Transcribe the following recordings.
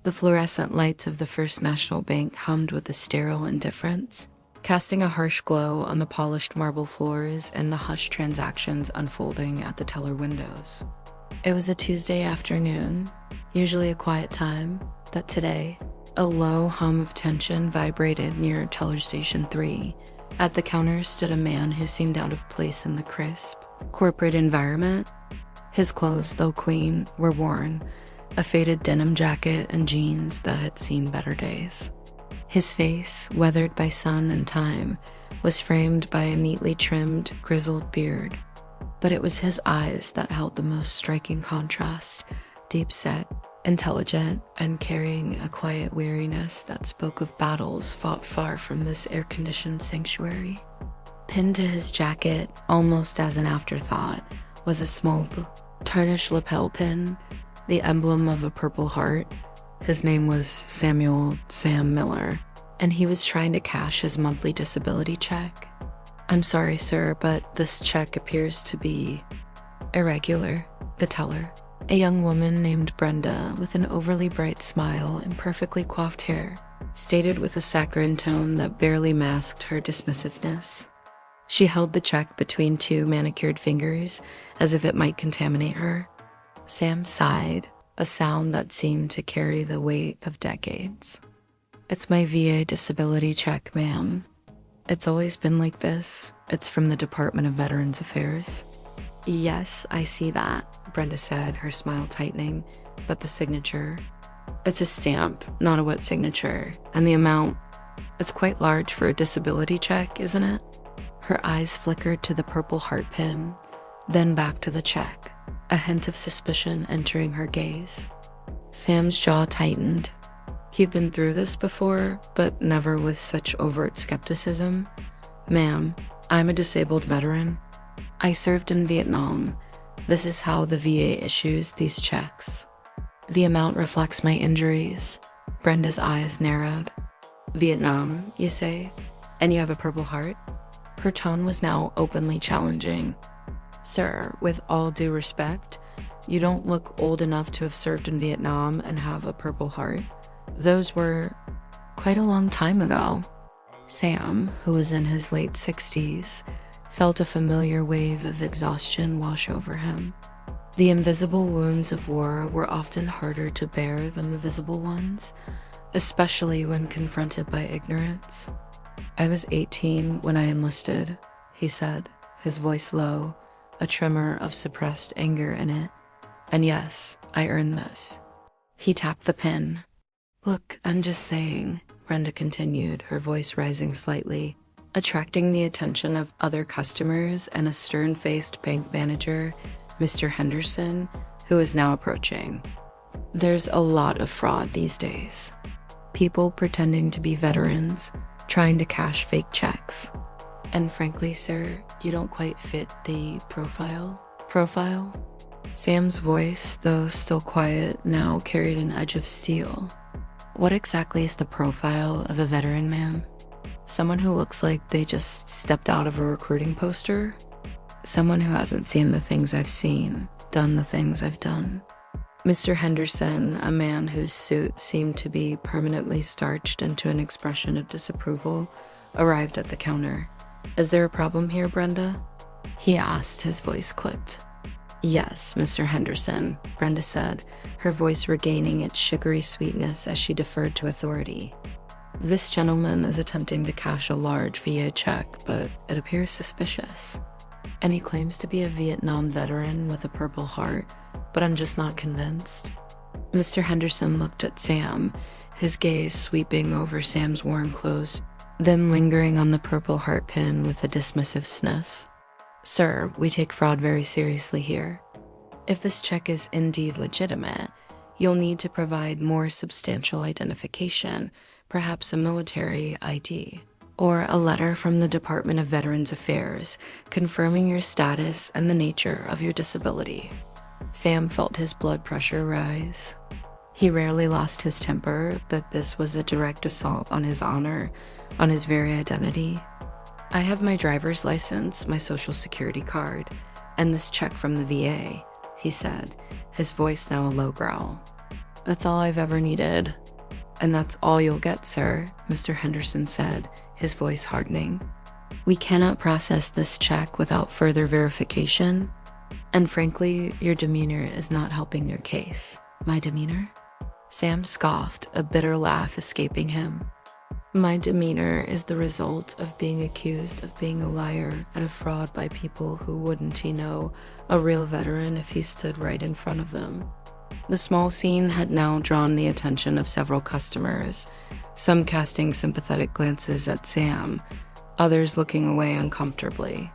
The fluorescent lights of the First National Bank hummed with a sterile indifference, casting a harsh glow on the polished marble floors and the hushed transactions unfolding at the teller windows. It was a Tuesday afternoon, usually a quiet time, but today, a low hum of tension vibrated near teller station 3. At the counter stood a man who seemed out of place in the crisp, corporate environment. His clothes, though clean, were worn, a faded denim jacket and jeans that had seen better days. His face, weathered by sun and time, was framed by a neatly trimmed, grizzled beard. But it was his eyes that held the most striking contrast, deep-set, intelligent, and carrying a quiet weariness that spoke of battles fought far from this air-conditioned sanctuary. Pinned to his jacket, almost as an afterthought, was a small, tarnished lapel pin, the emblem of a Purple Heart. His name was Sam Miller, and he was trying to cash his monthly disability check. "I'm sorry, sir, but this check appears to be irregular," the teller, a young woman named Brenda with an overly bright smile and perfectly coiffed hair, stated with a saccharine tone that barely masked her dismissiveness. She held the check between two manicured fingers, as if it might contaminate her. Sam sighed, a sound that seemed to carry the weight of decades. "It's my VA disability check, ma'am. It's always been like this. It's from the Department of Veterans Affairs." "Yes, I see that," Brenda said, her smile tightening. "But the signature? It's a stamp, not a wet signature. And the amount, it's quite large for a disability check, isn't it?" Her eyes flickered to the Purple Heart pin, then back to the check, a hint of suspicion entering her gaze. Sam's jaw tightened. He'd been through this before, but never with such overt skepticism. "Ma'am, I'm a disabled veteran. I served in Vietnam. This is how the VA issues these checks. The amount reflects my injuries." Brenda's eyes narrowed. "Vietnam, you say? And you have a Purple Heart?" Her tone was now openly challenging. "Sir, with all due respect, you don't look old enough to have served in Vietnam and have a Purple Heart. Those were quite a long time ago." Sam, who was in his late 60s, felt a familiar wave of exhaustion wash over him. The invisible wounds of war were often harder to bear than the visible ones, especially when confronted by ignorance. "I was 18 when I enlisted," he said, his voice low, a tremor of suppressed anger in it. "And yes, I earned this." He tapped the pin. "Look, I'm just saying," Brenda continued, her voice rising slightly, attracting the attention of other customers and a stern-faced bank manager, Mr. Henderson, who was now approaching. "There's a lot of fraud these days. People pretending to be veterans, trying to cash fake checks. And frankly, sir, you don't quite fit the profile." "Profile?" Sam's voice, though still quiet, now carried an edge of steel. "What exactly is the profile of a veteran, ma'am? Someone who looks like they just stepped out of a recruiting poster? Someone who hasn't seen the things I've seen, done the things I've done." Mr. Henderson, a man whose suit seemed to be permanently starched into an expression of disapproval, arrived at the counter. "Is there a problem here, Brenda?" he asked, his voice clipped. "Yes, Mr. Henderson," Brenda said, her voice regaining its sugary sweetness as she deferred to authority. "This gentleman is attempting to cash a large VA check, but it appears suspicious. And he claims to be a Vietnam veteran with a Purple Heart, but I'm just not convinced." Mr. Henderson looked at Sam, his gaze sweeping over Sam's worn clothes, then lingering on the Purple Heart pin with a dismissive sniff. "Sir, we take fraud very seriously here. If this check is indeed legitimate, you'll need to provide more substantial identification, perhaps a military ID, or a letter from the Department of Veterans Affairs confirming your status and the nature of your disability." Sam felt his blood pressure rise. He rarely lost his temper, but this was a direct assault on his honor, on his very identity. "I have my driver's license, my social security card, and this check from the VA," he said, his voice now a low growl. That's all I've ever needed. And that's all you'll get, sir, Mr. Henderson said, his voice hardening. We cannot process this check without further verification. And frankly, your demeanor is not helping your case. My demeanor? Sam scoffed, a bitter laugh escaping him. My demeanor is the result of being accused of being a liar and a fraud by people who wouldn't he know a real veteran if he stood right in front of them. The small scene had now drawn the attention of several customers, some casting sympathetic glances at Sam, others looking away uncomfortably.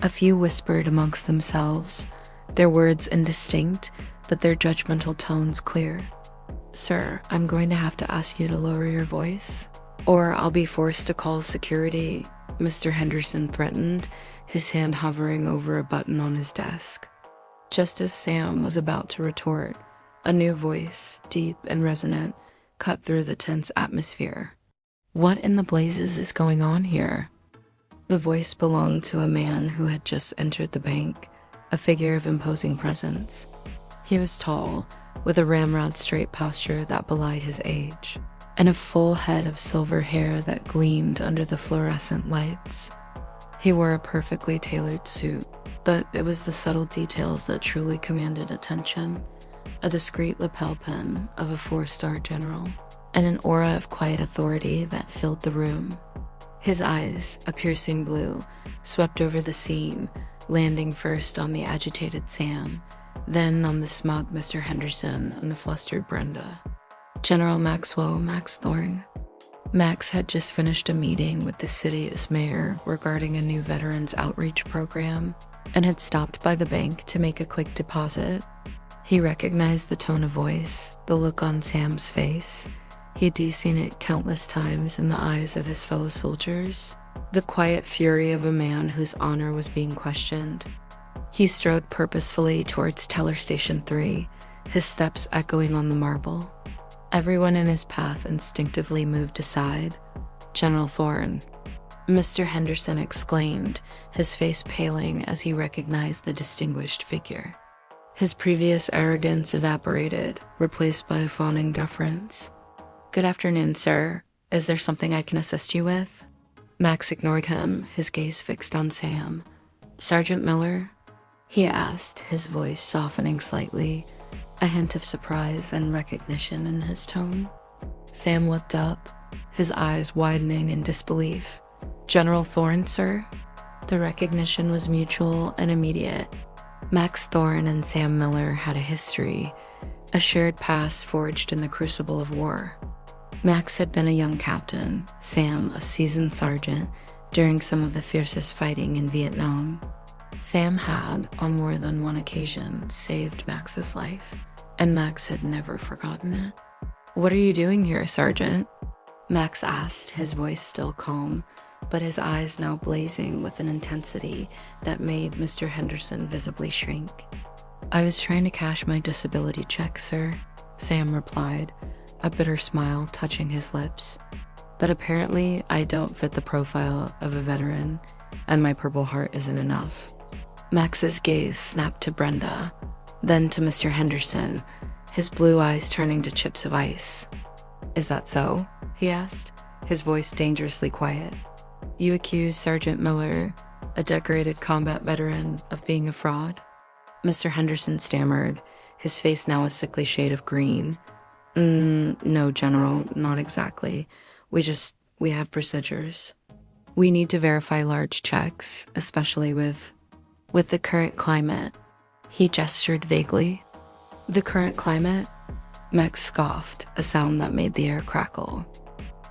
A few whispered amongst themselves, their words indistinct, but their judgmental tones clear. Sir, I'm going to have to ask you to lower your voice, or I'll be forced to call security, Mr. Henderson threatened, his hand hovering over a button on his desk. Just as Sam was about to retort, a new voice, deep and resonant, cut through the tense atmosphere. What in the blazes is going on here? The voice belonged to a man who had just entered the bank, a figure of imposing presence. He was tall, with a ramrod straight posture that belied his age, and a full head of silver hair that gleamed under the fluorescent lights. He wore a perfectly tailored suit, but it was the subtle details that truly commanded attention. A discreet lapel pin of a 4-star general, and an aura of quiet authority that filled the room. His eyes, a piercing blue, swept over the scene, landing first on the agitated Sam, then on the smug Mr. Henderson and the flustered Brenda. General Maxwell Max Thorne. Max had just finished a meeting with the city's mayor regarding a new veterans outreach program, and had stopped by the bank to make a quick deposit. He recognized the tone of voice, the look on Sam's face. He'd seen it countless times in the eyes of his fellow soldiers, the quiet fury of a man whose honor was being questioned. He strode purposefully towards Teller Station 3, his steps echoing on the marble. Everyone in his path instinctively moved aside. General Thorne. Mr. Henderson exclaimed, his face paling as he recognized the distinguished figure. His previous arrogance evaporated, replaced by a fawning deference. Good afternoon, sir. Is there something I can assist you with? Max ignored him, his gaze fixed on Sam. Sergeant Miller? He asked, his voice softening slightly, a hint of surprise and recognition in his tone. Sam looked up, his eyes widening in disbelief. General Thorne, sir? The recognition was mutual and immediate. Max Thorne and Sam Miller had a history, a shared past forged in the crucible of war. Max had been a young captain, Sam a seasoned sergeant, during some of the fiercest fighting in Vietnam. Sam had, on more than one occasion, saved Max's life, and Max had never forgotten it. What are you doing here, Sergeant? Max asked, his voice still calm, but his eyes now blazing with an intensity that made Mr. Henderson visibly shrink. I was trying to cash my disability check, sir, Sam replied, a bitter smile touching his lips. But apparently I don't fit the profile of a veteran, and my Purple Heart isn't enough. Max's gaze snapped to Brenda, then to Mr. Henderson, his blue eyes turning to chips of ice. Is that so? He asked, his voice dangerously quiet. You accuse Sergeant Miller, a decorated combat veteran, of being a fraud? Mr. Henderson stammered, his face now a sickly shade of green. No, General, not exactly. We have procedures. We need to verify large checks, especially with the current climate. He gestured vaguely. The current climate? Max scoffed, a sound that made the air crackle.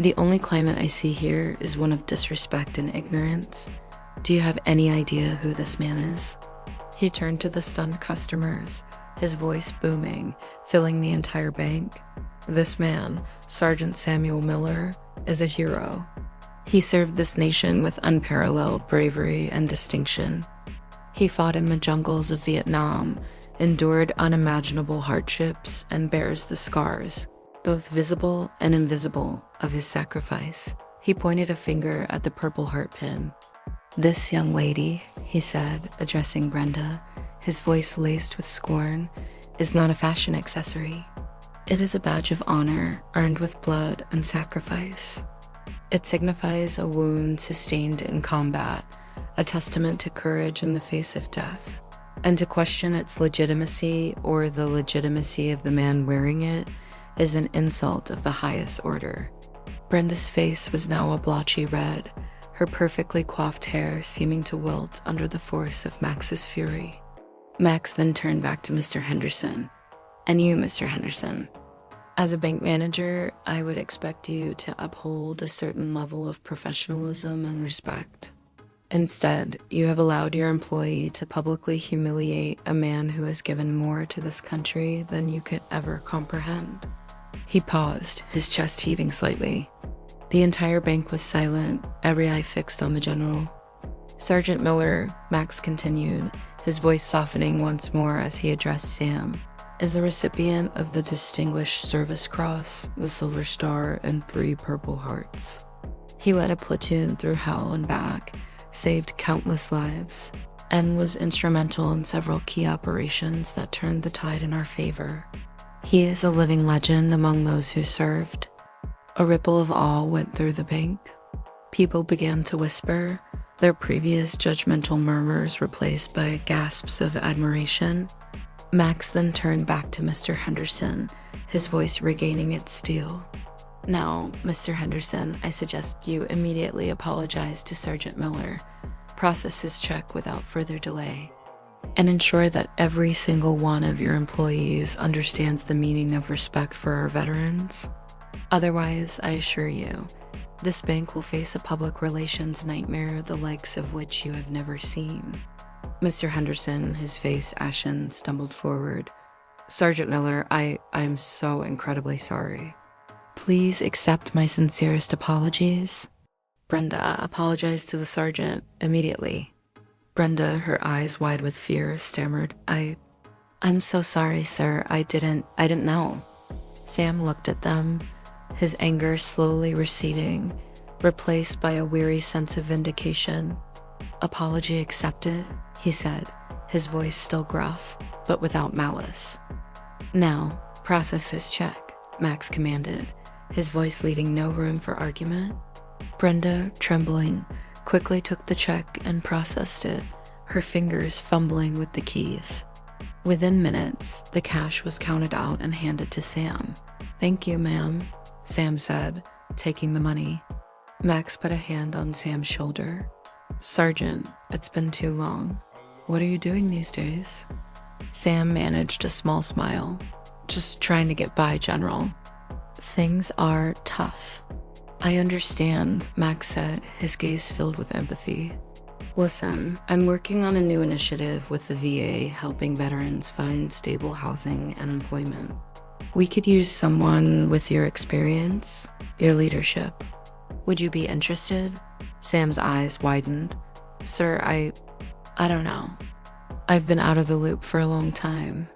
The only climate I see here is one of disrespect and ignorance. Do you have any idea who this man is? He turned to the stunned customers, his voice booming, filling the entire bank. This man, Sergeant Samuel Miller, is a hero. He served this nation with unparalleled bravery and distinction. He fought in the jungles of Vietnam, endured unimaginable hardships, and bears the scars, both visible and invisible, of his sacrifice. He pointed a finger at the Purple Heart pin. This young lady, he said, addressing Brenda, his voice laced with scorn, is not a fashion accessory. It is a badge of honor earned with blood and sacrifice. It signifies a wound sustained in combat, a testament to courage in the face of death. And to question its legitimacy or the legitimacy of the man wearing it is an insult of the highest order. Brenda's face was now a blotchy red, her perfectly coiffed hair seeming to wilt under the force of Max's fury. Max then turned back to Mr. Henderson. And you, Mr. Henderson. As a bank manager, I would expect you to uphold a certain level of professionalism and respect. Instead, you have allowed your employee to publicly humiliate a man who has given more to this country than you could ever comprehend. He paused, his chest heaving slightly. The entire bank was silent, every eye fixed on the general. Sergeant Miller, Max continued, his voice softening once more as he addressed Sam, is a recipient of the Distinguished Service Cross, the Silver Star, and 3 Purple Hearts. He led a platoon through hell and back, saved countless lives, and was instrumental in several key operations that turned the tide in our favor. He is a living legend among those who served. A ripple of awe went through the bank. People began to whisper, their previous judgmental murmurs replaced by gasps of admiration. Max then turned back to Mr. Henderson, his voice regaining its steel. Now, Mr. Henderson, I suggest you immediately apologize to Sergeant Miller, process his check without further delay, and ensure that every single one of your employees understands the meaning of respect for our veterans. Otherwise, I assure you, this bank will face a public relations nightmare the likes of which you have never seen. Mr. Henderson, his face ashen, stumbled forward. Sergeant Miller, I'm so incredibly sorry. Please accept my sincerest apologies. Brenda, apologize to the sergeant immediately. Brenda, her eyes wide with fear, stammered, I'm so sorry, sir. I didn't know. Sam looked at them, his anger slowly receding, replaced by a weary sense of vindication. Apology accepted, he said, his voice still gruff, but without malice. Now, process his check, Max commanded, his voice leaving no room for argument. Brenda, trembling, quickly took the check and processed it, her fingers fumbling with the keys. Within minutes, the cash was counted out and handed to Sam. Thank you, ma'am, Sam said, taking the money. Max put a hand on Sam's shoulder. Sergeant, it's been too long. What are you doing these days? Sam managed a small smile. Just trying to get by, General. Things are tough. I understand, Max said, his gaze filled with empathy. Listen, I'm working on a new initiative with the VA helping veterans find stable housing and employment. We could use someone with your experience, your leadership. Would you be interested? Sam's eyes widened. Sir, I don't know. I've been out of the loop for a long time.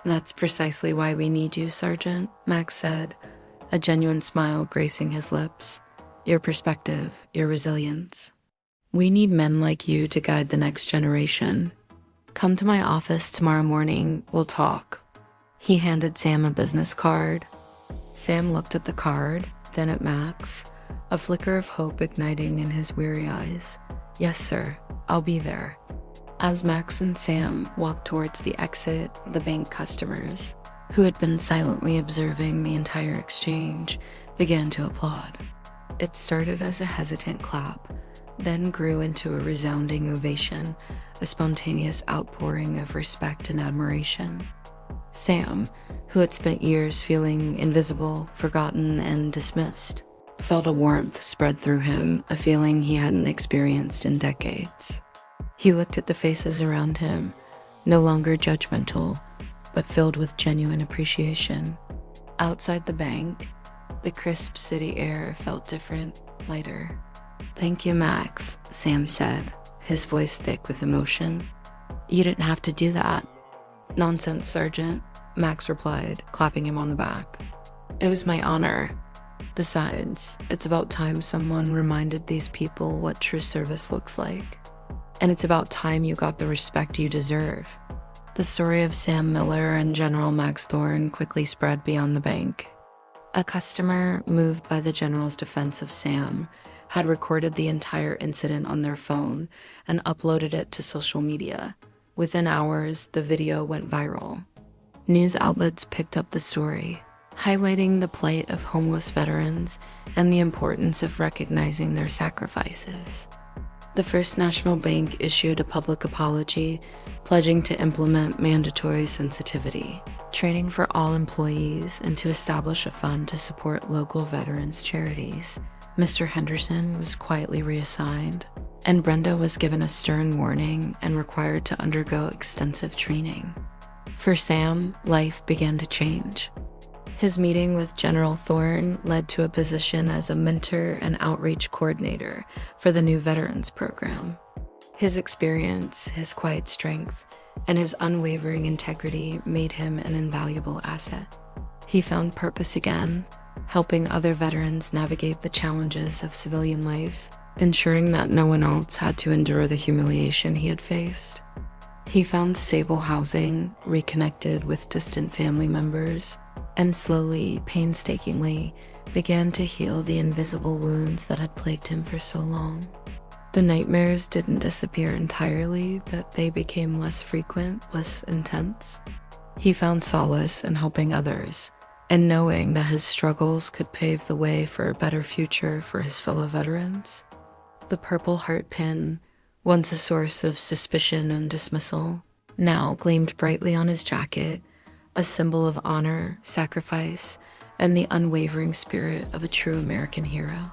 That's precisely why we need you, Sergeant, Max said, a genuine smile gracing his lips. Your perspective, your resilience. We need men like you to guide the next generation. Come to my office tomorrow morning, we'll talk. He handed Sam a business card. Sam looked at the card, then at Max, a flicker of hope igniting in his weary eyes. Yes, sir, I'll be there. As Max and Sam walked towards the exit, the bank customers, who had been silently observing the entire exchange, began to applaud. It started as a hesitant clap, then grew into a resounding ovation, a spontaneous outpouring of respect and admiration. Sam, who had spent years feeling invisible, forgotten, and dismissed, felt a warmth spread through him, a feeling he hadn't experienced in decades. He looked at the faces around him, no longer judgmental, but filled with genuine appreciation. Outside the bank, the crisp city air felt different, lighter. Thank you, Max, Sam said, his voice thick with emotion. You didn't have to do that. Nonsense, Sergeant, Max replied, clapping him on the back. It was my honor. Besides, it's about time someone reminded these people what true service looks like. And it's about time you got the respect you deserve. The story of Sam Miller and General Max Thorne quickly spread beyond the bank. A customer, moved by the general's defense of Sam, had recorded the entire incident on their phone and uploaded it to social media. Within hours, the video went viral. News outlets picked up the story, highlighting the plight of homeless veterans and the importance of recognizing their sacrifices. The First National Bank issued a public apology, pledging to implement mandatory sensitivity training for all employees and to establish a fund to support local veterans charities. Mr. Henderson was quietly reassigned, and Brenda was given a stern warning and required to undergo extensive training. For Sam, life began to change. His meeting with General Thorne led to a position as a mentor and outreach coordinator for the new veterans program. His experience, his quiet strength, and his unwavering integrity made him an invaluable asset. He found purpose again, helping other veterans navigate the challenges of civilian life, ensuring that no one else had to endure the humiliation he had faced. He found stable housing, reconnected with distant family members, and slowly, painstakingly, began to heal the invisible wounds that had plagued him for so long. The nightmares didn't disappear entirely, but they became less frequent, less intense. He found solace in helping others, and knowing that his struggles could pave the way for a better future for his fellow veterans. The Purple Heart pin, once a source of suspicion and dismissal, now gleamed brightly on his jacket, a symbol of honor, sacrifice, and the unwavering spirit of a true American hero.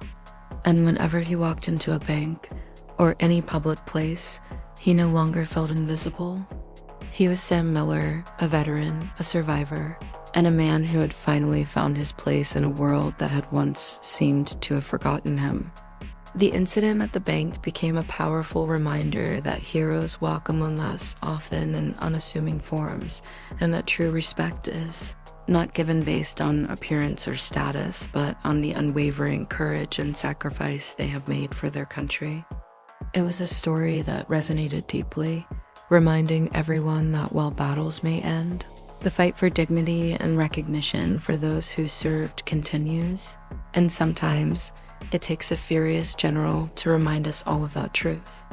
And whenever he walked into a bank or any public place, he no longer felt invisible. He was Sam Miller, a veteran, a survivor, and a man who had finally found his place in a world that had once seemed to have forgotten him. The incident at the bank became a powerful reminder that heroes walk among us often in unassuming forms, and that true respect is not given based on appearance or status, but on the unwavering courage and sacrifice they have made for their country. It was a story that resonated deeply, reminding everyone that while battles may end, the fight for dignity and recognition for those who served continues, and sometimes it takes a furious general to remind us all of that truth.